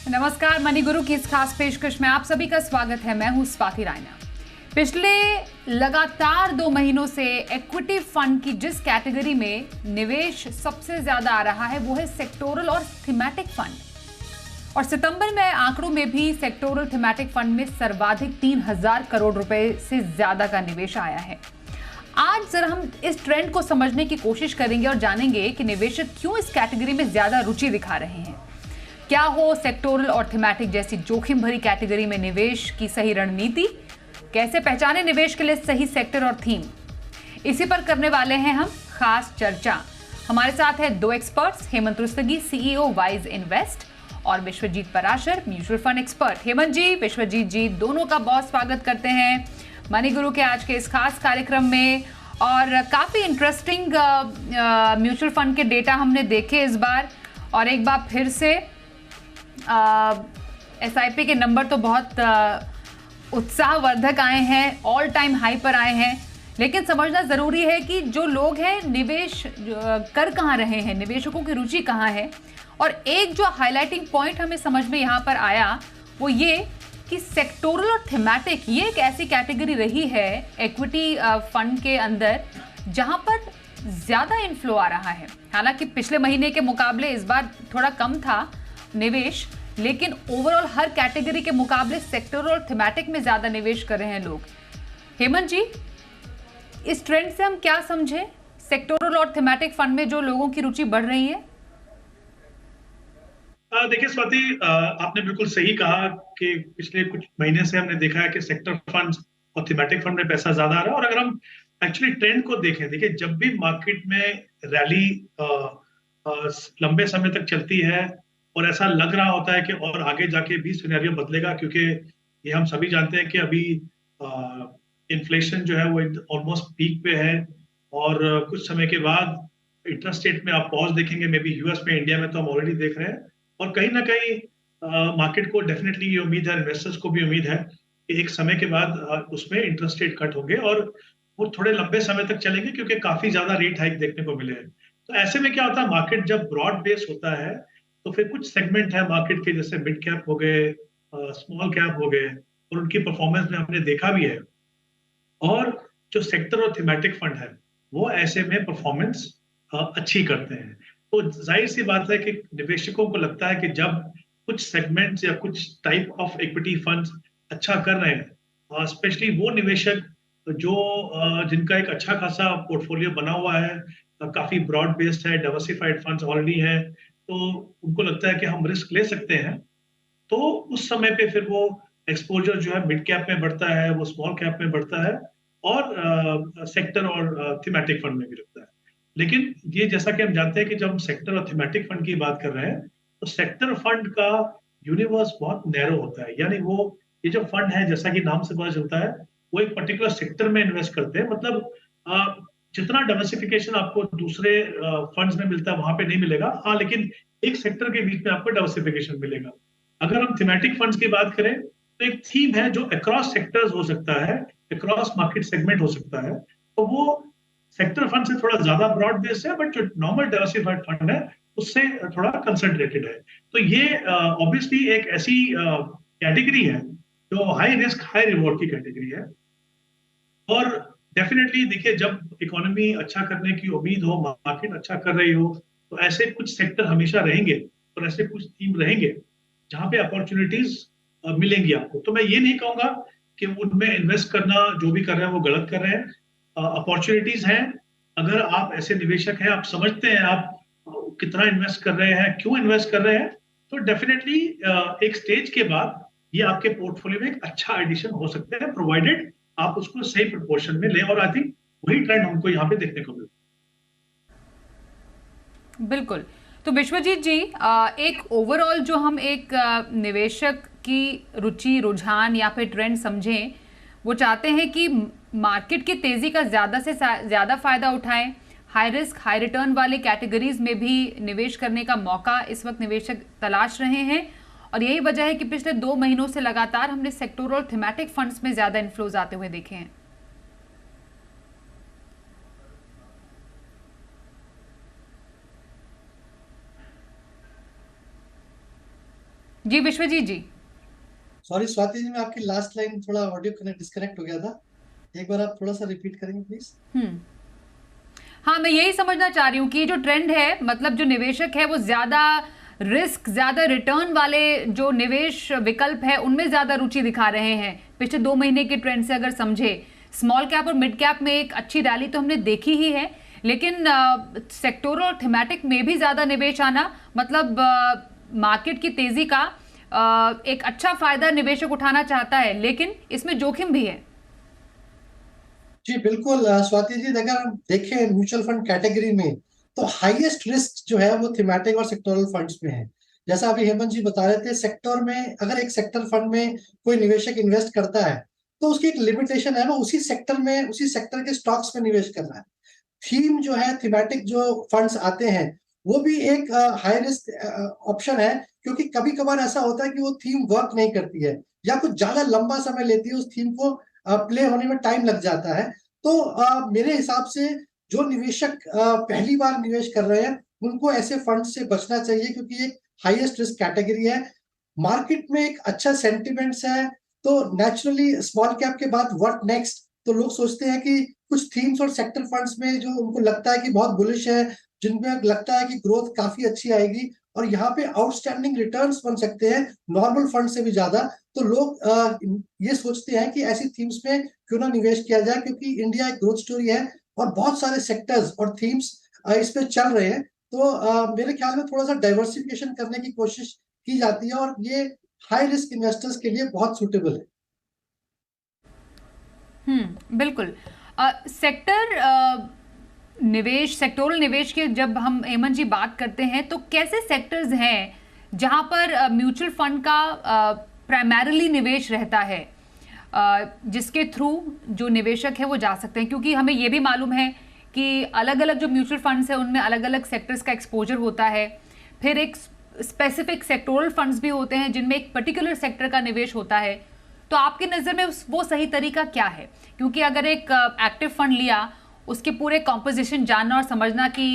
नमस्कार, मनी गुरु की इस खास पेशकश में आप सभी का स्वागत है। मैं हूं स्वाति रायना। पिछले लगातार 2 महीनों से इक्विटी फंड की जिस कैटेगरी में निवेश सबसे ज्यादा आ रहा है वो है सेक्टोरल और थीमेटिक फंड। और सितंबर में आंकड़ों में भी सेक्टोरल थीमेटिक फंड में सर्वाधिक 3000 करोड़ रुपए से ज्यादा का निवेश आया है। आज जरा हम इस ट्रेंड को समझने की कोशिश करेंगे और जानेंगे कि निवेशक क्यों इस कैटेगरी में ज्यादा रुचि दिखा रहे हैं। क्या हो सेक्टोरल और थीमेटिक जैसी जोखिम भरी कैटेगरी में निवेश की सही रणनीति, कैसे पहचाने निवेश के लिए सही सेक्टर और थीम, इसी पर करने वाले हैं हम खास चर्चा। हमारे साथ है 2 experts, Hemant Rustagi CEO wise invest और Vishwajeet Parashar mutual fund expert. Hemant ji, Vishwajeet ji, दोनों का बहुत स्वागत करते हैं मनी गुरु के आज के इस खास कार्यक्रम में। और काफी इंटरेस्टिंग म्यूचुअल फंड के डेटा हमने देखे इस बार, और एक बार फिर से SIP के नंबर तो बहुत उत्साहवर्धक आए हैं, ऑल टाइम हाई पर आए हैं। लेकिन समझना ज़रूरी है कि जो लोग हैं निवेश कर कहाँ रहे हैं, निवेशकों की रुचि कहाँ है। और एक जो हाईलाइटिंग पॉइंट हमें समझ में यहाँ पर आया वो ये कि सेक्टोरल और थीमेटिक ये एक ऐसी कैटेगरी रही है इक्विटी फंड के अंदर जहाँ पर ज़्यादा इनफ्लो आ रहा है। हालांकि पिछले महीने के मुकाबले इस बार थोड़ा कम था निवेश, लेकिन ओवरऑल हर कैटेगरी के मुकाबले सेक्टर और थीमेटिक में ज्यादा निवेश कर रहे हैं लोग। हेमंत जी, इस ट्रेंड से हम क्या समझे, सेक्टोरल और थीमेटिक फंड में जो लोगों की रुचि बढ़ रही है? देखिए स्वाति, आपने बिल्कुल सही कहा कि पिछले कुछ महीने से हमने देखा है कि सेक्टर फंड्स और थीमेटिक फंड में पैसा ज्यादा आ रहा है। और अगर हम एक्चुअली ट्रेंड को देखें, देखिए जब भी मार्केट में रैली लंबे समय तक चलती है और ऐसा लग रहा होता है कि और आगे जाके भी सिनेरियो बदलेगा, क्योंकि ये हम सभी जानते हैं कि अभी इन्फ्लेशन जो है वो ऑलमोस्ट पीक पे है। और कुछ समय के बाद इंटरेस्ट रेट में आप पॉज देखेंगे, मे बी यूएस में, इंडिया में तो हम ऑलरेडी देख रहे हैं। और कहीं ना कहीं मार्केट को डेफिनेटली ये उम्मीद है, इन्वेस्टर्स को भी उम्मीद है कि एक समय के बाद उसमें इंटरेस्ट रेट कट होंगे और वो थोड़े लंबे समय तक चलेंगे, क्योंकि काफी ज्यादा रेट हाइक देखने को मिले हैं। तो ऐसे में क्या होता है, मार्केट जब ब्रॉड बेस होता है तो फिर कुछ सेगमेंट है मार्केट के, जैसे मिड कैप हो गए, स्मॉल कैप हो गए, और उनकी परफॉर्मेंस में हमने देखा भी है। और जो सेक्टर और थीमेटिक फंड है वो ऐसे में परफॉर्मेंस अच्छी करते हैं। तो जाहिर सी बात है कि निवेशकों को लगता है कि जब कुछ सेगमेंट्स या कुछ टाइप ऑफ इक्विटी फंड्स अच्छा कर रहे हैं, स्पेशली वो निवेशक जो जिनका एक अच्छा खासा पोर्टफोलियो बना हुआ है, काफी ब्रॉड बेस्ड है, डाइवर्सिफाइड फंड्स ऑलरेडी हैं, तो उनको लगता है कि हम रिस्क ले सकते हैं। तो उस समय पे फिर वो एक्सपोजर जो है मिड कैप में बढ़ता है, वो स्मॉल कैप में बढ़ता है, और सेक्टर और थीमेटिक फंड में भी लगता है। लेकिन ये जैसा कि हम जानते हैं कि जब हम सेक्टर और थीमेटिक फंड की बात कर रहे हैं तो सेक्टर फंड का यूनिवर्स बहुत नैरो होता है। यानी वो ये जो फंड है, जैसा कि नाम से पता चलता है, वो एक पर्टिकुलर सेक्टर में इन्वेस्ट करते हैं। मतलब जितना डाइवर्सिफिकेशन आपको दूसरे फंड्स में मिलता है वहां पे नहीं मिलेगा, हाँ, लेकिन एक सेक्टर के बीच में आपको डाइवर्सिफिकेशन मिलेगा। अगर हम थीमेटिक फंड्स की बात करें तो एक थीम है जो अक्रॉस सेक्टर्स हो सकता है, अक्रॉस मार्केट सेगमेंट हो सकता है। तो वो सेक्टर फंड से थोड़ा ज्यादा ब्रॉड बेस्ड है, बट जो नॉर्मल डाइवर्सिफाइड फंड है उससे थोड़ा कंसंट्रेटेड है। तो ये ऑब्वियसली एक ऐसी कैटेगरी है जो हाई रिस्क हाई रिवॉर्ड की कैटेगरी है। और डेफिनेटली देखिए, जब इकोनॉमी अच्छा करने की उम्मीद हो, मार्केट अच्छा कर रही हो, तो ऐसे कुछ सेक्टर हमेशा रहेंगे और ऐसे कुछ थीम रहेंगे जहां पे अपॉर्चुनिटीज मिलेंगी आपको। तो मैं ये नहीं कहूंगा कि उनमें इन्वेस्ट करना जो भी कर रहे हैं वो गलत कर रहे हैं। अपॉर्चुनिटीज हैं। अगर आप ऐसे निवेशक हैं, आप समझते हैं आप कितना इन्वेस्ट कर रहे हैं, क्यों इन्वेस्ट कर रहे हैं, तो डेफिनेटली एक स्टेज के बाद ये आपके पोर्टफोलियो में एक अच्छा एडिशन हो सकता है, प्रोवाइडेड आप उसको सही प्रोपोर्शन में ले। और आई थिंक वही ट्रेंड हमको यहाँ पे देखने को मिलता है बिल्कुल। तो विश्वजीत जी, एक ओवरऑल जो हम एक निवेशक की रुचि, रुझान या फिर ट्रेंड समझें, वो चाहते हैं कि मार्केट की तेजी का ज्यादा से ज्यादा फायदा उठाएं, हाई रिस्क हाई रिटर्न वाले कैटेगरीज में भी निवेश करने का मौका इस वक्त निवेशक तलाश रहे हैं। और यही वजह है कि पिछले 2 महीनों से लगातार हमने सेक्टोरल और थीमेटिक फंड्स में ज्यादा इन्फ्लोज आते हुए देखे हैं। जी विश्वजीत जी। सॉरी स्वाति जी, मैं आपकी लास्ट लाइन थोड़ा ऑडियो कनेक्ट डिस्कनेक्ट हो गया था। एक बार आप थोड़ा सा रिपीट करेंगे प्लीज। हम्म। हाँ, मैं यही समझना चाह रही हूँ कि जो ट्रेंड है, मतलब जो निवेशक है वो ज्यादा रिस्क, ज्यादा रिटर्न वाले जो निवेश विकल्प है उनमें ज्यादा रुचि दिखा रहे हैं। पिछले 2 महीने के ट्रेंड से अगर समझे, स्मॉल कैप और मिड कैप में एक अच्छी रैली तो हमने देखी ही है, लेकिन सेक्टोरल और थीमेटिक में भी ज्यादा निवेश आना, मतलब मार्केट की तेजी का एक अच्छा फायदा निवेशक उठाना चाहता है, लेकिन इसमें जोखिम भी है। जी बिल्कुल स्वाति जी, अगर हम देखें म्यूचुअल फंड कैटेगरी में तो हाईएस्ट रिस्क जो है वो थीमेटिक और सेक्टोरल फंड्स में है। जैसा अभी हेमंत जी बता रहे थे, सेक्टर में अगर एक सेक्टर फंड में कोई निवेशक इन्वेस्ट करता है तो उसकी एक लिमिटेशन है, वो उसी सेक्टर में, उसी सेक्टर के स्टॉक्स में निवेश करना है। थीम जो है, थीमेटिक जो फंड्स आते हैं, वो भी एक हाई रिस्क ऑप्शन है, क्योंकि कभी कभार ऐसा होता है कि वो थीम वर्क नहीं करती है या कुछ ज्यादा लंबा समय लेती है, उस थीम को प्ले होने में टाइम लग जाता है। तो मेरे हिसाब से जो निवेशक पहली बार निवेश कर रहे हैं उनको ऐसे फंड से बचना चाहिए, क्योंकि एक हाईएस्ट रिस्क कैटेगरी है। मार्केट में एक अच्छा सेंटिमेंट्स है, तो नेचुरली स्मॉल कैप के बाद व्हाट नेक्स्ट, तो लोग सोचते हैं कि कुछ थीम्स और सेक्टर फंड्स में जो उनको लगता है कि बहुत बुलिश है, जिनमें लगता है कि ग्रोथ काफी अच्छी आएगी और यहाँ पे आउटस्टैंडिंग रिटर्न्स बन सकते हैं नॉर्मल फंड से भी ज्यादा, तो लोग ये सोचते हैं कि ऐसी थीम्स में क्यों ना निवेश किया जाए, क्योंकि इंडिया एक ग्रोथ स्टोरी है और बहुत सारे सेक्टर्स और थीम्स इस पे चल रहे हैं। तो मेरे ख्याल में थोड़ा सा डाइवर्सिफिकेशन करने की कोशिश की जाती है और ये हाई रिस्क इन्वेस्टर्स के लिए बहुत सुटेबल है। बिल्कुल। सेक्टर निवेश, सेक्टोरल निवेश के जब हम हेमंत जी बात करते हैं तो कैसे सेक्टर्स हैं जहां पर म्यूचुअल फंड का प्राइमरीली निवेश रहता है, जिसके थ्रू जो निवेशक है वो जा सकते हैं? क्योंकि हमें ये भी मालूम है कि अलग अलग जो म्यूचुअल फंड्स हैं उनमें अलग अलग सेक्टर्स का एक्सपोजर होता है, फिर एक स्पेसिफिक सेक्टोरल फंड्स भी होते हैं जिनमें एक पर्टिकुलर सेक्टर का निवेश होता है। तो आपकी नज़र में वो सही तरीका क्या है? क्योंकि अगर एक एक्टिव फंड लिया, उसके पूरे कॉम्पोजिशन जानना और समझना कि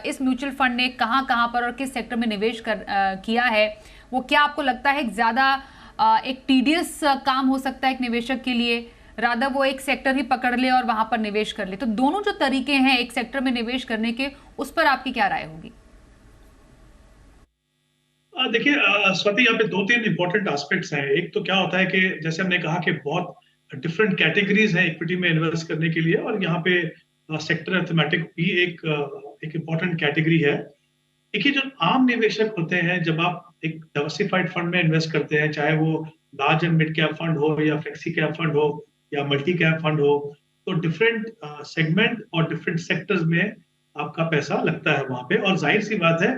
इस म्यूचुअल फंड ने कहाँ कहाँ पर और किस सेक्टर में निवेश किया है, वो क्या आपको लगता है ज़्यादा एक टीडियस काम हो सकता है एक निवेशक के लिए, रादर वो एक सेक्टर ही पकड़ ले और वहां पर निवेश कर ले? तो दोनों जो तरीके हैं एक सेक्टर में निवेश करने के, उस पर आपकी क्या राय होगी? देखिए स्वाति, यहाँ पे 2-3 इंपॉर्टेंट एस्पेक्ट्स हैं। एक तो क्या होता है कि जैसे हमने कहा कि बहुत डिफरेंट कैटेगरीज हैं इक्विटी में इन्वेस्ट करने के लिए, और यहाँ पे सेक्टर थीमेटिक भी एक इम्पॉर्टेंट कैटेगरी है। देखिए, जो आम निवेशक होते हैं, जब आप एक डाइवर्सिफाइड फंड में इन्वेस्ट करते हैं, चाहे वो large and mid cap fund हो या फ्लेक्सी कैप फंड हो या मल्टी कैप फंड हो, तो डिफरेंट सेगमेंट और डिफरेंट सेक्टर्स में आपका पैसा लगता है वहां पे। और जाहिर सी बात है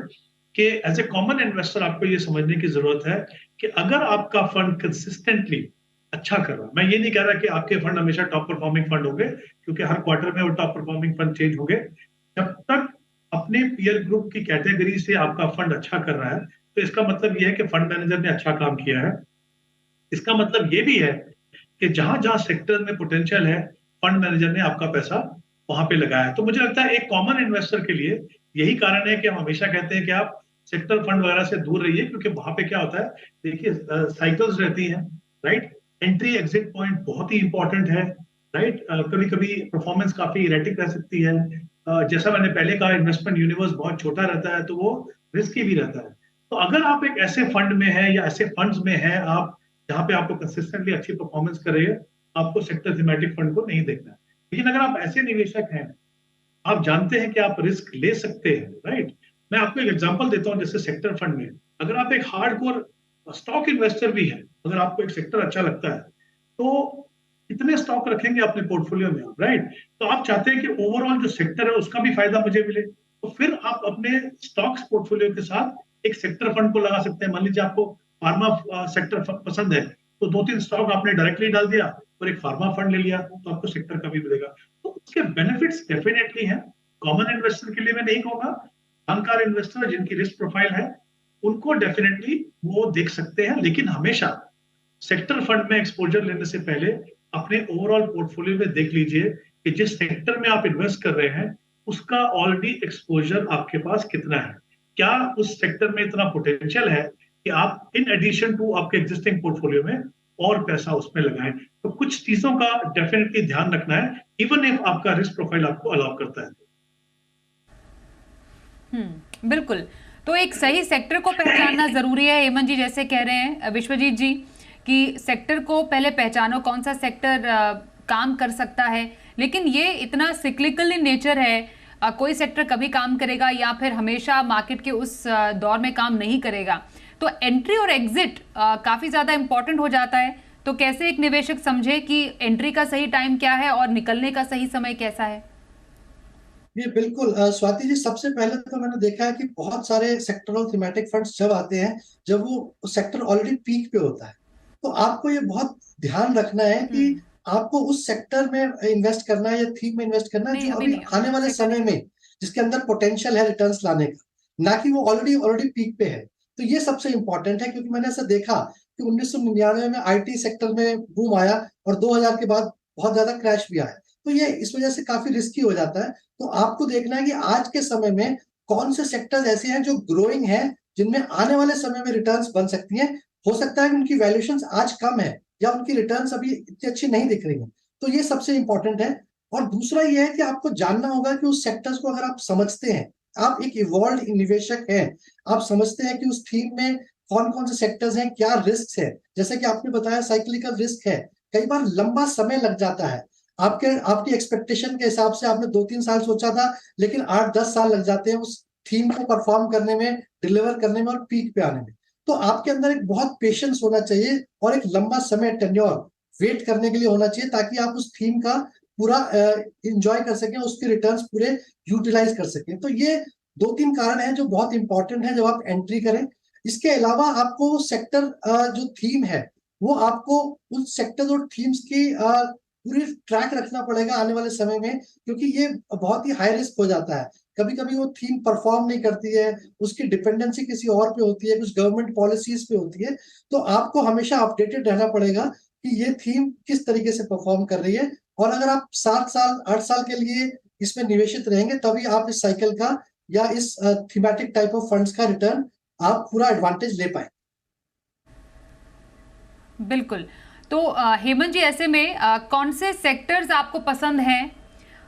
कि एज ए कॉमन इन्वेस्टर आपको ये समझने की जरूरत है कि अगर आपका फंड कंसिस्टेंटली अच्छा कर रहा है, मैं ये नहीं कह रहा कि आपके फंड हमेशा टॉप परफॉर्मिंग फंड होंगे, क्योंकि हर क्वार्टर में वो टॉप परफॉर्मिंग फंड चेंज होंगे। जब तक अपने पीयर ग्रुप की कैटेगरी से आपका फंड अच्छा कर रहा है, तो इसका मतलब यह है कि फंड मैनेजर ने अच्छा काम किया है। इसका मतलब ये भी है कि जहां जहां सेक्टर में पोटेंशियल है, फंड मैनेजर ने आपका पैसा वहां पे लगाया है। तो मुझे लगता है एक कॉमन इन्वेस्टर के लिए यही कारण है कि हम हमेशा कहते हैं कि आप सेक्टर फंड वगैरह से दूर रहिए, क्योंकि वहां पे क्या होता है, देखिए साइकिल्स रहती हैं, राइट। एंट्री एग्जिट पॉइंट बहुत ही इंपॉर्टेंट है, राइट। कभी कभी परफॉर्मेंस काफी इरेटिक रह सकती है। जैसा मैंने पहले कहा, इन्वेस्टमेंट यूनिवर्स बहुत छोटा रहता है, तो वो रिस्की भी रहता है। तो अगर आप एक ऐसे फंड में है या ऐसे फंड्स में है आप जहां पे आपको कंसिस्टेंटली अच्छी परफॉर्मेंस कर रही है, आपको सेक्टर थीमेटिक फंड को नहीं देखना है। लेकिन अगर आप ऐसे निवेशक हैं, आप जानते हैं कि आप रिस्क ले सकते हैं, राइट। मैं आपको एक एग्जांपल देता हूं। जैसे सेक्टर फंड में अगर आप एक हार्डकोर स्टॉक इन्वेस्टर भी है, अगर आपको एक सेक्टर अच्छा लगता है, तो कितने स्टॉक रखेंगे अपने पोर्टफोलियो में, राइट। तो आप चाहते हैं कि ओवरऑल जो सेक्टर है उसका भी फायदा मुझे मिले, तो फिर आप अपने स्टॉक्स पोर्टफोलियो के साथ एक सेक्टर फंड को लगा सकते हैं। मान लीजिए आपको फार्मा सेक्टर पसंद है, तो 2-3 स्टॉक आपने डायरेक्टली डाल दिया और एक फार्मा फंड ले लिया, तो आपको सेक्टर का भी मिलेगा। तो उसके बेनिफिट्स डेफिनेटली हैं। कॉमन इन्वेस्टर के लिए मैं नहीं कहूंगा, जानकार इन्वेस्टर जिनकी रिस्क प्रोफाइल है उनको डेफिनेटली वो देख सकते हैं। लेकिन हमेशा सेक्टर फंड में एक्सपोजर लेने से पहले अपने ओवरऑल पोर्टफोलियो में देख लीजिए कि जिस सेक्टर में आप इन्वेस्ट कर रहे हैं उसका ऑलरेडी एक्सपोजर आपके पास कितना है। क्या उस सेक्टर में इतना पोटेंशियल है कि आप इन एडिशन टू आपके एग्जिस्टिंग पोर्टफोलियो में और पैसा उसमें लगाएं। तो कुछ चीजों का डेफिनेटली ध्यान रखना है, इवन इफ आपका रिस्क प्रोफाइल आपको अलाउ करता है। बिल्कुल। तो एक सही सेक्टर को पहचानना जरूरी है, हेमंत जी जैसे कह रहे हैं विश्वजीत जी कि सेक्टर को पहले पहचानो, कौन सा सेक्टर काम कर सकता है। लेकिन ये इतना सिक्लिकल इन नेचर है, कोई सेक्टर कभी काम करेगा या फिर हमेशा मार्केट के उस दौर में काम नहीं करेगा। तो एंट्री और एग्जिट काफी ज्यादा इंपॉर्टेंट हो जाता है। तो कैसे एक निवेशक समझे कि एंट्री का सही टाइम क्या है और निकलने का सही समय कैसा है? ये बिल्कुल स्वाति जी, सबसे पहले तो मैंने देखा है कि बहुत सारे सेक्टरल थीमेटिक फंड्स जब आते हैं जब वो सेक्टर ऑलरेडी पीक पे होता है, तो आपको ये बहुत ध्यान रखना है कि आपको उस सेक्टर में इन्वेस्ट करना है या थीम में इन्वेस्ट करना है नहीं, जो अभी अभी नहीं, आने वाले सेक्टर समय नहीं। में जिसके अंदर पोटेंशियल है रिटर्न्स लाने का, ना कि वो ऑलरेडी ऑलरेडी पीक पे है। तो ये सबसे इंपॉर्टेंट है, क्योंकि मैंने ऐसा देखा कि 1999 में आईटी सेक्टर में बूम आया और 2000 के बाद बहुत ज्यादा क्रैश भी आया, तो ये इस वजह से काफी रिस्की हो जाता है। तो आपको देखना है कि आज के समय में कौन से सेक्टर्स ऐसे हैं जो ग्रोइंग हैं, जिनमें आने वाले समय में रिटर्न्स बन सकती हैं। हो सकता है कि उनकी वैल्यूएशंस आज कम है या उनकी रिटर्न्स अभी इतनी अच्छी नहीं दिख रही हैं, तो ये सबसे इंपॉर्टेंट है। और दूसरा ये है कि आपको जानना होगा कि उस सेक्टर्स को अगर आप समझते हैं, आप एक इवॉल्व निवेशक हैं, आप समझते हैं कि उस थीम में कौन कौन से सेक्टर्स हैं, क्या रिस्क है। जैसे कि आपने बताया साइक्लिकल रिस्क है, कई बार लंबा समय लग जाता है। आपकी एक्सपेक्टेशन के हिसाब से आपने 2-3 साल सोचा था, लेकिन 8-10 साल लग जाते हैं उस थीम को परफॉर्म करने में, डिलीवर करने में और पीक पे आने में। तो आपके अंदर एक बहुत पेशेंस होना चाहिए और एक लंबा समय टेन्योर वेट करने के लिए होना चाहिए, ताकि आप उस थीम का पूरा इंजॉय कर सकें, उसके रिटर्न्स पूरे यूटिलाइज कर सकें। तो ये 2-3 कारण हैं जो बहुत इंपॉर्टेंट है जब आप एंट्री करें। इसके अलावा आपको सेक्टर जो थीम है वो आपको उस सेक्टर और थीम्स की पूरी ट्रैक रखना पड़ेगा आने वाले समय में, क्योंकि ये बहुत ही हाई रिस्क हो जाता है। कभी कभी वो थीम परफॉर्म नहीं करती है, उसकी डिपेंडेंसी किसी और पे होती है, कुछ गवर्नमेंट पॉलिसीज पे होती है। तो आपको हमेशा अपडेटेड रहना पड़ेगा कि ये थीम किस तरीके से परफॉर्म कर रही है। और अगर आप 7 साल 8 साल के लिए इसमें निवेशित रहेंगे, तभी आप इस साइकिल का या इस थीमेटिक टाइप ऑफ फंड्स का रिटर्न आप पूरा एडवांटेज ले पाए। बिल्कुल। तो हेमंत जी ऐसे में कौन से सेक्टर्स आपको पसंद हैं,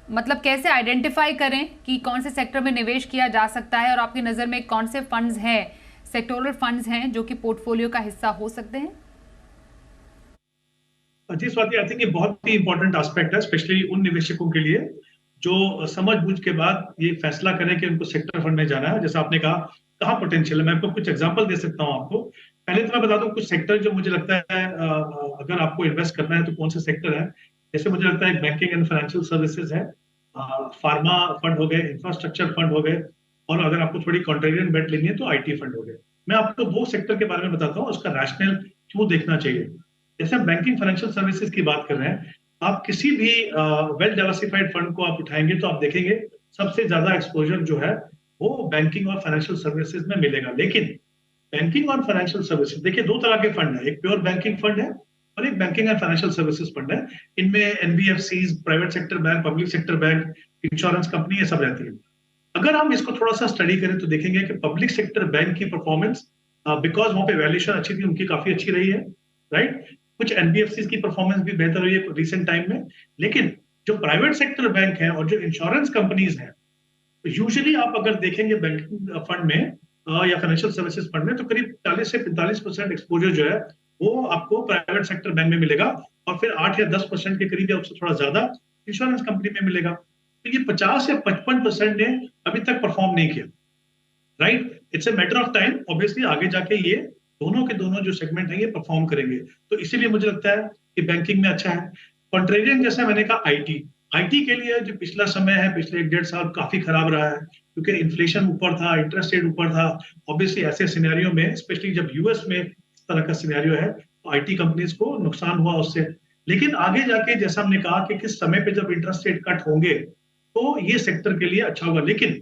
मतलब कैसे आइडेंटिफाई करें कि कौन से सेक्टर में निवेश किया जा सकता है, और आपकी नज़र में कौन से फंड्स हैं, सेक्टोरल फंड्स हैं जो कि पोर्टफोलियो का हिस्सा हो सकते हैं? जी स्वाति, आई थिंक ये बहुत ही इंपॉर्टेंट एस्पेक्ट है, स्पेशली उन निवेशकों के लिए जो समझ-बूझ के बाद ये फैसला करें कि उनको सेक्टर फंड में जाना है। जैसा आपने कहा, कहाँ पोटेंशियल है, मैं आपको कुछ एग्जांपल दे सकता हूँ आपको। पहले तो मैं बता दूं कुछ सेक्टर जो मुझे लगता है अगर आपको इन्वेस्ट करना है तो कौन से सेक्टर है। जैसे मुझे लगता है बैंकिंग एंड फाइनेंशियल सर्विसेज है, फार्मा फंड हो गए, इंफ्रास्ट्रक्चर फंड हो गए, और अगर आपको थोड़ी कॉन्ट्रेरियन बेट लेनी है तो आईटी फंड हो गए। मैं आपको 2 सेक्टर के बारे में बताता हूँ, उसका रैशनल क्यों देखना चाहिए। जैसे हम बैंकिंग फाइनेंशियल सर्विसेज की बात कर रहे हैं, आप किसी भी वेल डाइवर्सिफाइड फंड को आप उठाएंगे तो आप देखेंगे सबसे ज्यादा एक्सपोजर जो है वो बैंकिंग और फाइनेंशियल सर्विसेज में मिलेगा। लेकिन बैंकिंग और फाइनेंशियल सर्विसेज, देखिए 2 तरह के फंड है, एक प्योर बैंकिंग फंड है और एक banking and financial services fund है। इनमें NBFCs, private sector bank, public sector bank, insurance company, ये सब रहती है। अगर हम इसको थोड़ा सा स्टडी करें तो देखेंगे कि पब्लिक सेक्टर बैंक की परफॉर्मेंस, बिकॉज वहां पे वैल्यूएशन अच्छी थी, उनकी काफी अच्छी रही है, राइट। कुछ एनबीएफसी की परफॉर्मेंस भी बेहतर हुई है रिसेंट टाइम में। लेकिन जो प्राइवेट सेक्टर बैंक है और जो इंश्योरेंस कंपनीज हैं, यूजुअली आप अगर देखेंगे बैंकिंग फंड में या फाइनेंशियल सर्विसेज फंड में, तो करीब 40 से 45% एक्सपोजर जो है वो आपको प्राइवेट सेक्टर बैंक में मिलेगा, और फिर 8 या 10% के करीब या उससे थोड़ा ज्यादा इंश्योरेंस कंपनी में मिलेगा। तो ये 50 या 55% ने अभी तक परफॉर्म नहीं किया, right. It's a matter of time, obviously आगे जाके ये दोनों के दोनों जो सेगमेंट है ये परफॉर्म करेंगे। तो इसीलिए मुझे लगता है कि बैंकिंग में अच्छा है। कॉन्ट्रेरियन, जैसे मैंने कहा, आईटी के लिए जो पिछला समय है, पिछले 1-1.5 साल काफी खराब रहा है, क्योंकि इन्फ्लेशन ऊपर था, इंटरेस्ट रेट ऊपर था। ऑब्वियसली ऐसे सिनेरियो में, स्पेशली जब यूएस में इस तरह का सिनेरियो है, तो आईटी कंपनीज को नुकसान हुआ उससे। लेकिन आगे जाके जैसा हमने कहा कि किस समय पे जब इंटरेस्ट रेट कट होंगे तो ये सेक्टर के लिए अच्छा होगा। लेकिन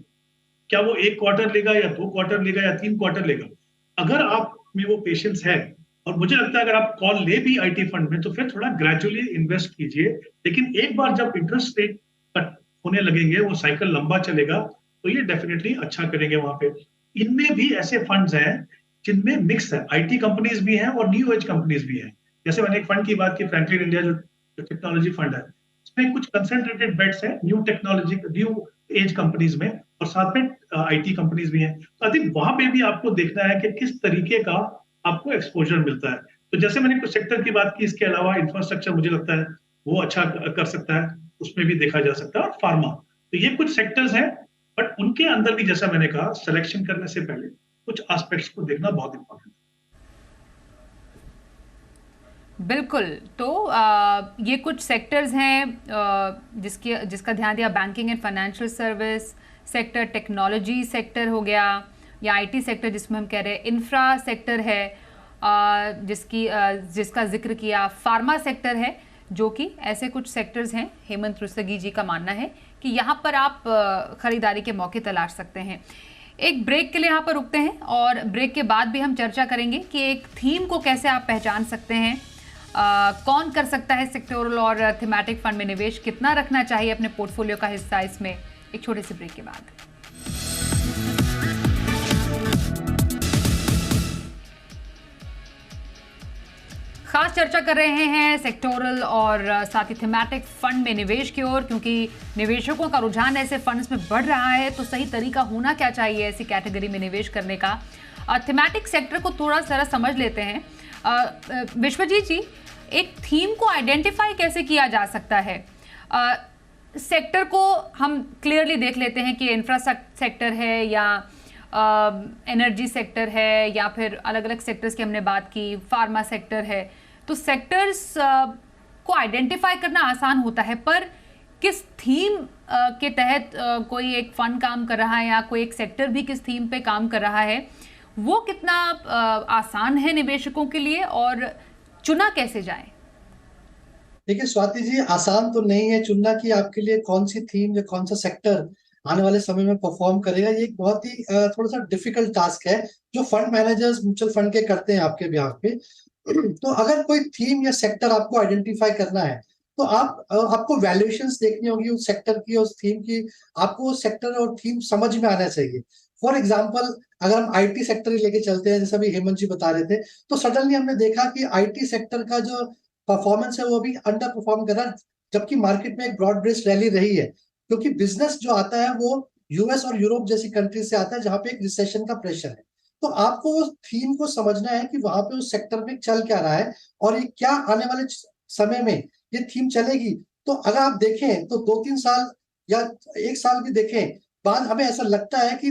क्या वो 1 क्वार्टर लेगा या 2 क्वार्टर लेगा या 3 क्वार्टर लेगा, अगर आप में वो पेशेंस है, और मुझे लगता है अगर आप कॉल ले भी आईटी फंड में तो फिर थोड़ा ग्रेजुअली इन्वेस्ट कीजिए। लेकिन एक बार जब इंटरेस्ट रेट कट होने लगेंगे, वो साइकिल लंबा चलेगा, तो ये डेफिनेटली अच्छा करेंगे वहां पे। इनमें भी ऐसे फंड्स हैं जिनमें मिक्स है, आईटी कंपनीज भी हैं और न्यू एज कंपनीज भी हैं। जैसे मैंने एक फंड की बात की, फ्रैंकलिन इंडिया जो टेक्नोलॉजी फंड है, इसमें कुछ कंसेंट्रेटेड बेट्स हैं new technology, new age companies में, और साथ में आईटी कंपनीज भी हैं। तो आई थिंक वहां पे भी आपको देखना है कि किस तरीके का आपको एक्सपोजर मिलता है। तो जैसे मैंने कुछ सेक्टर की बात की, इसके अलावा इंफ्रास्ट्रक्चर मुझे लगता है वो अच्छा कर सकता है, उसमें भी देखा जा सकता है, और फार्मा। तो ये कुछ सेक्टर्स हैं, बट उनके अंदर भी जैसा मैंने कहा, सिलेक्शन करने से पहले कुछ एस्पेक्ट्स को देखना बहुत इंपॉर्टेंट है। बिल्कुल। तो ये कुछ सेक्टर्स हैं जिसका ध्यान दिया, banking and financial service sector, technology sector हो गया, या आईटी सेक्टर जिसमें हम कह रहे हैं, इंफ्रा सेक्टर है जिसका जिक्र किया, फार्मा सेक्टर है, जो कि ऐसे कुछ सेक्टर्स हैं, हेमंत रुस्तगी जी का मानना है कि यहाँ पर आप खरीदारी के मौके तलाश सकते हैं। एक ब्रेक के लिए यहाँ पर रुकते हैं, और ब्रेक के बाद भी हम चर्चा करेंगे कि एक थीम को कैसे आप पहचान सकते हैं, कौन कर सकता है सेक्टोरल और थीमेटिक फंड में निवेश, कितना रखना चाहिए अपने पोर्टफोलियो का हिस्सा इसमें, एक छोटे से ब्रेक के बाद। खास चर्चा कर रहे हैं सेक्टोरल और साथ ही थीमेटिक फंड में निवेश की ओर, क्योंकि निवेशकों का रुझान ऐसे फंड्स में बढ़ रहा है, तो सही तरीका होना क्या चाहिए ऐसी कैटेगरी में निवेश करने का। थीमेटिक सेक्टर को थोड़ा सा समझ लेते हैं। विश्वजीत जी, एक थीम को आइडेंटिफाई कैसे किया जा सकता है? सेक्टर को हम क्लियरली देख लेते हैं कि इंफ्रास्ट्रक्चर सेक्टर है, या एनर्जी सेक्टर है, या फिर अलग अलग सेक्टर्स की हमने बात की, फार्मा सेक्टर है। तो सेक्टर्स को आइडेंटिफाई करना आसान होता है, पर किस थीम के तहत कोई एक फंड काम कर रहा है, या कोई एक सेक्टर भी किस थीम पे काम कर रहा है, वो कितना आसान है निवेशकों के लिए, और चुना कैसे जाए? देखिए स्वाति जी, आसान तो नहीं है चुनना कि आपके लिए कौन सी थीम या कौन सा सेक्टर आने वाले समय में परफॉर्म करेगा। ये एक बहुत ही थोड़ा सा डिफिकल्ट टास्क है जो फंड मैनेजर्स म्यूचुअल फंड के करते हैं आपके बिहाफ पे। तो अगर कोई थीम या सेक्टर आपको आइडेंटिफाई करना है, तो आपको वैल्यूएशंस देखनी होगी उस सेक्टर की, उस थीम की। आपको उस सेक्टर और थीम समझ में आना चाहिए। फॉर एग्जाम्पल, अगर हम आईटी सेक्टर ही लेके चलते हैं, जैसा भी हेमंत जी बता रहे थे, तो सडनली हमने देखा कि आईटी सेक्टर का जो परफॉर्मेंस है वो भी अंडर परफॉर्म कर रहा है, जबकि मार्केट में एक ब्रॉड बेस्ड रैली रही है। क्योंकि बिजनेस जो आता है वो यूएस और यूरोप जैसी कंट्री से आता है, जहां पे एक रिसेशन का प्रेशर है। तो आपको उस थीम को समझना है कि वहां पे उस सेक्टर में चल क्या रहा है, और ये क्या आने वाले समय में ये थीम चलेगी। तो अगर आप देखें तो 2-3 साल या 1 साल भी देखें बाद, हमें ऐसा लगता है कि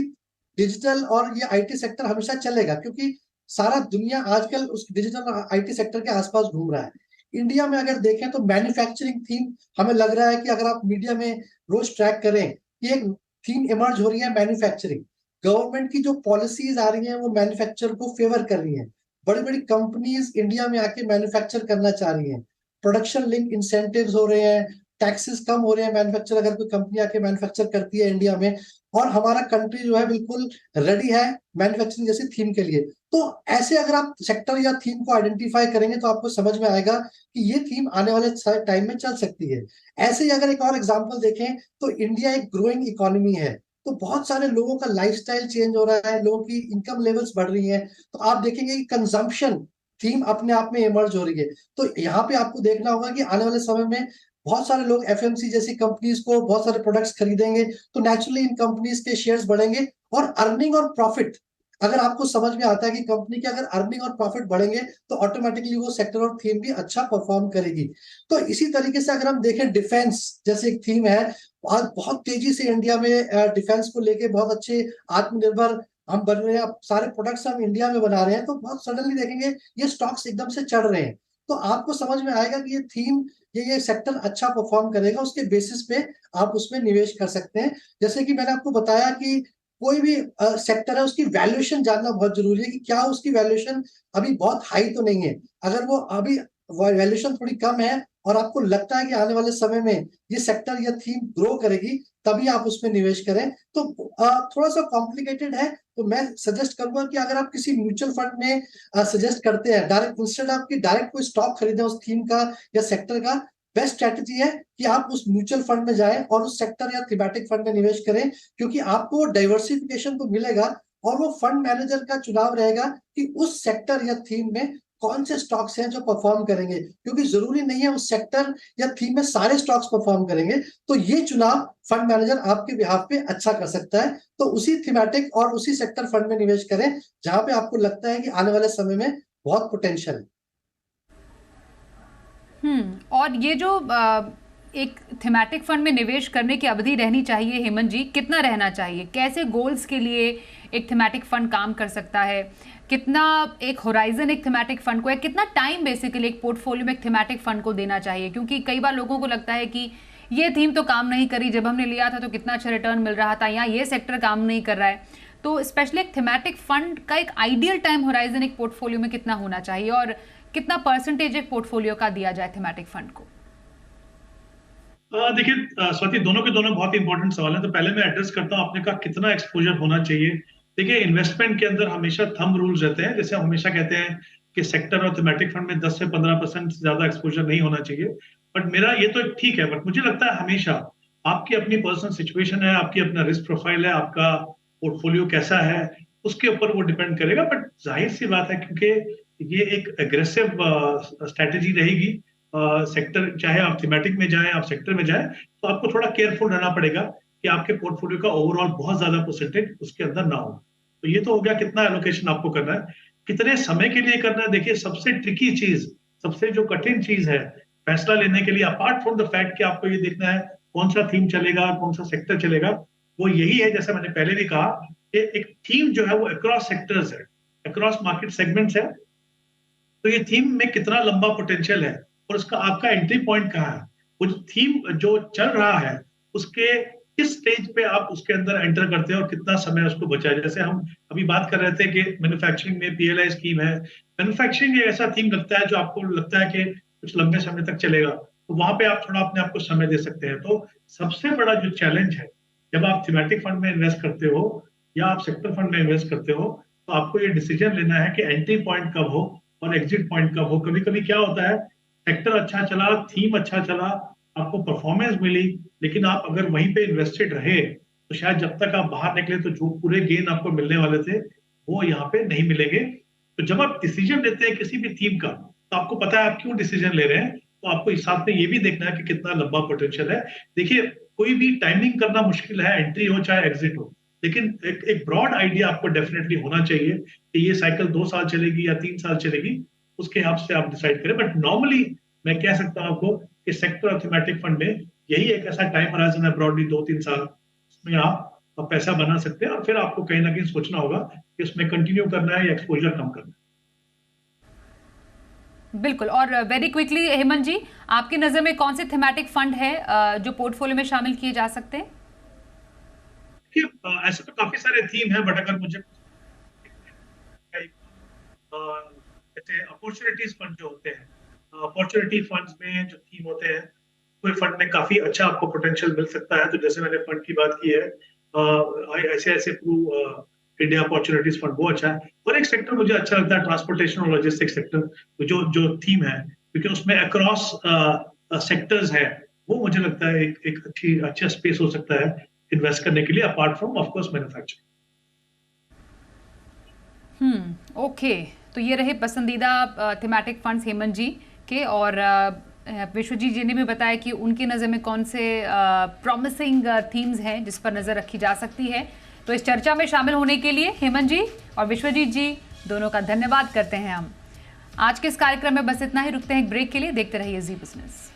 डिजिटल और ये आईटी सेक्टर हमेशा चलेगा, क्योंकि सारा दुनिया आजकल उस डिजिटल और आईटी सेक्टर के आसपास घूम रहा है। इंडिया में अगर देखें तो मैन्युफैक्चरिंग थीम हमें लग रहा है कि अगर आप मीडिया में रोज ट्रैक करें कि एक थीम इमर्ज हो रही है मैन्युफैक्चरिंग। गवर्नमेंट की जो पॉलिसीज आ रही हैं वो मैन्युफैक्चर को फेवर कर रही हैं। बड़ी बड़ी कंपनीज इंडिया में आके मैन्युफैक्चर करना चाह रही हैं। प्रोडक्शन लिंक इंसेंटिव्स हो रहे हैं, टैक्सेस कम हो रहे हैं मैन्युफैक्चर, अगर कोई कंपनी आके मैन्युफैक्चर करती है इंडिया में। और हमारा कंट्री जो है बिल्कुल रेडी है मैन्युफैक्चरिंग जैसी थीम के लिए। तो ऐसे अगर आप सेक्टर या थीम को आइडेंटिफाई करेंगे तो आपको समझ में आएगा कि ये थीम आने वाले टाइम में चल सकती है। ऐसे ही अगर एक और एग्जांपल देखें तो इंडिया एक ग्रोइंग इकोनॉमी है, तो बहुत सारे लोगों का लाइफस्टाइल चेंज हो रहा है, लोगों की इनकम लेवल्स बढ़ रही हैं। तो आप देखेंगे कि कंजम्पशन थीम अपने आप में इमर्ज हो रही है। तो यहाँ पे आपको देखना होगा कि आने वाले समय में बहुत सारे लोग एफएमसी जैसी कंपनीज को बहुत सारे प्रोडक्ट्स खरीदेंगे, तो नेचुरली इन कंपनीज के शेयर्स बढ़ेंगे, और अर्निंग और प्रॉफिट अगर आपको समझ में आता है कि कंपनी के अगर अर्निंग और प्रॉफिट बढ़ेंगे तो ऑटोमेटिकली वो सेक्टर और थीम भी अच्छा परफॉर्म करेगी। तो इसी तरीके से अगर हम देखें, डिफेंस जैसे एक थीम है, आज बहुत तेजी से इंडिया में डिफेंस को लेके बहुत अच्छे आत्मनिर्भर हम बन रहे हैं, अब सारे प्रोडक्ट्स हम इंडिया में बना रहे हैं, तो बहुत सडनली देखेंगे ये स्टॉक्स एकदम से चढ़ रहे हैं। तो आपको समझ में आएगा कि ये थीम, ये सेक्टर अच्छा परफॉर्म करेगा, उसके बेसिस पे आप उसमें निवेश कर सकते हैं। जैसे कि मैंने आपको बताया कि कोई भी सेक्टर है उसकी वैल्यूएशन जानना बहुत जरूरी है कि क्या उसकी वैल्यूएशन अभी बहुत हाई तो नहीं है। अगर वो अभी वैल्यूएशन थोड़ी कम है और आपको लगता है कि आने वाले समय में ये सेक्टर या थीम ग्रो करेगी, तभी आप उसमें निवेश करें। तो थोड़ा सा कॉम्प्लिकेटेड है, तो मैं सजेस्ट करूंगा कि अगर आप किसी म्यूचुअल फंड में सजेस्ट करते हैं डायरेक्ट, इंस्टेड आपकी डायरेक्ट कोई स्टॉक खरीदें उस थीम का या सेक्टर का, बेस्ट स्ट्रेटजी है कि आप उस म्यूचुअल फंड में जाएं और उस सेक्टर या थीमेटिक फंड में निवेश करें, क्योंकि आपको डाइवर्सिफिकेशन तो मिलेगा, और वो फंड मैनेजर का चुनाव रहेगा कि उस सेक्टर या थीम में कौन से स्टॉक्स हैं जो परफॉर्म करेंगे, क्योंकि जरूरी नहीं है उस सेक्टर या थीम में सारे स्टॉक्स परफॉर्म करेंगे। तो ये चुनाव फंड मैनेजर आपके बिहाफ पे अच्छा कर सकता है। तो उसी थीमेटिक और उसी सेक्टर फंड में निवेश करें जहां पे आपको लगता है कि आने वाले समय में बहुत पोटेंशियल है। और ये जो एक थीमेटिक फंड में निवेश करने की अवधि रहनी चाहिए, हेमंत जी, कितना रहना चाहिए? कैसे गोल्स के लिए एक थीमेटिक फंड काम कर सकता है? कितना एक होराइजन एक थीमेटिक फंड को है? कितना टाइम बेसिकली एक पोर्टफोलियो में एक थीमेटिक फंड को देना चाहिए? क्योंकि कई बार लोगों को लगता है कि ये थीम तो काम नहीं करी, जब हमने लिया था तो कितना अच्छा रिटर्न मिल रहा था, यहाँ ये सेक्टर काम नहीं कर रहा है। तो स्पेशली एक थीमेटिक फंड का एक आइडियल टाइम होराइजन एक पोर्टफोलियो में कितना होना चाहिए, और कितना परसेंटेज एक पोर्टफोलियो का दिया जाए थीमेटिक फंड को? देखिए स्वाति, दोनों के दोनों बहुत इंपॉर्टेंट सवाल है। तो पहले मैं एड्रेस करता हूँ आपने कहा कितना एक्सपोजर होना चाहिए। देखिए, इन्वेस्टमेंट के अंदर हमेशा थंब रूल्स रहते हैं। जैसे हम हमेशा कहते हैं कि सेक्टर और थीमेटिक फंड में 10 से 15% से ज्यादा एक्सपोजर नहीं होना चाहिए। बट मेरा ये तो ठीक है, बट मुझे लगता है हमेशा आपकी अपनी पर्सनल सिचुएशन है, आपकी अपना रिस्क प्रोफाइल है, आपका पोर्टफोलियो कैसा है, उसके ऊपर वो डिपेंड करेगा। बट जाहिर सी बात है, क्योंकि ये एक एग्रेसिव स्ट्रेटेजी रहेगी, सेक्टर चाहे आप थीमेटिक में जाएं, आप सेक्टर में जाएं, तो आपको थोड़ा केयरफुल रहना पड़ेगा कि आपके पोर्टफोलियो का ओवरऑल बहुत ज्यादा परसेंटेज उसके अंदर ना हो। तो ये तो हो गया कितना एलोकेशन आपको करना है, कितने समय के लिए करना है। देखिए, सबसे ट्रिकी चीज, सबसे जो कठिन चीज है फैसला लेने के लिए, अपार्ट फ्रॉम द फैक्ट कि आपको ये देखना है कौन सा थीम चलेगा, कौन सा सेक्टर चलेगा, वो यही है, जैसा मैंने पहले भी कहा, कि एक थीम जो है वो अक्रॉस सेक्टर्स है, अक्रॉस मार्केट सेगमेंट्स है। तो ये थीम में कितना लंबा पोटेंशियल है और उसका आपका एंट्री पॉइंट कहाँ है, वो थीम जो चल रहा है उसके किस स्टेज पे आप उसके अंदर एंटर करते हैं और कितना समय उसको बचा है। जैसे हम अभी बात कर रहे थे कि मैन्युफैक्चरिंग में PLI स्कीम है। मैन्युफैक्चरिंग ऐसा थीम लगता है जो आपको लगता है कि कुछ लंबे समय तक चलेगा, तो वहां पे आप थोड़ा अपने आप को समय दे सकते हैं। तो सबसे बड़ा जो चैलेंज है, जब आप थीमेटिक फंड में इन्वेस्ट करते हो या आप सेक्टर फंड में इन्वेस्ट करते हो, तो आपको ये डिसीजन लेना है कि एंट्री पॉइंट कब हो और एग्जिट पॉइंट कब हो। कभी कभी क्या होता है, सेक्टर अच्छा चला, थीम अच्छा चला, आपको परफॉर्मेंस मिली, लेकिन आप अगर वहीं पे इन्वेस्टेड रहे तो शायद जब तक आप बाहर निकले तो जो पूरे गेन आपको मिलने वाले थे वो यहाँ पे नहीं मिलेंगे। तो जब आप डिसीजन लेते हैं किसी भी थीम का, तो आपको पता है आप क्यों डिसीजन ले रहे हैं, तो आपको इस साथ में ये भी देखना है कि कितना लंबा पोटेंशियल है। देखिए, कोई भी टाइमिंग करना मुश्किल है, एंट्री हो चाहे एग्जिट हो, लेकिन एक ब्रॉड आइडिया आपको डेफिनेटली होना चाहिए कि ये साइकिल 2 साल चलेगी या 3 साल चलेगी, उसके हिसाब से आप डिसाइड करें। बट नॉर्मली मैं कह सकता हूं आपको कि सेक्टर और थीमेटिक फंड में यही एक ऐसा टाइम होराइजन है, ब्रॉडली 2-3 साल, उसमें आप पैसा बना सकते हैं। और फिर आपको कहीं ना कहीं सोचना होगा कि उसमें कंटिन्यू करना है या एक्सपोजर कम करना है। बिल्कुल। और वेरी क्विकली हेमंत जी, आपकी नजर में कौन से थीमेटिक फंड है जो पोर्टफोलियो में शामिल किए जा सकते हैं? ऐसे तो काफी सारे थीम है, बट अगर मुझे अपॉर्चुनिटीज फंड जो होते हैं, अपॉर्चुनिटी फंड्स में जो थीम होते हैं, कोई फंड में काफी अच्छा आपको पोटेंशियल मिल सकता है। तो जैसे मैंने फंड की बात की है, ICICI इंडिया अपॉर्चुनिटीज फंड, वो अच्छा है। और एक सेक्टर मुझे अच्छा लगता है, ट्रांसपोर्टेशन और लॉजिस्टिक्स सेक्टर, जो थीम है, क्योंकि उसमें अक्रॉस सेक्टर्स है, वो मुझे लगता है एक अच्छा स्पेस हो सकता है इन्वेस्ट करने के लिए, apart from of course manufacturing. Okay. तो ये रहे पसंदीदा थीमेटिक फंड्स हेमंत जी के, और विश्वजीत जी ने भी बताया कि उनकी नज़र में कौन से प्रॉमिसिंग थीम्स हैं जिस पर नज़र रखी जा सकती है। तो इस चर्चा में शामिल होने के लिए हेमंत जी और विश्वजीत जी दोनों का धन्यवाद करते हैं हम। आज के इस कार्यक्रम में बस इतना ही, रुकते हैं एक ब्रेक के लिए। देखते रहिए जी बिजनेस।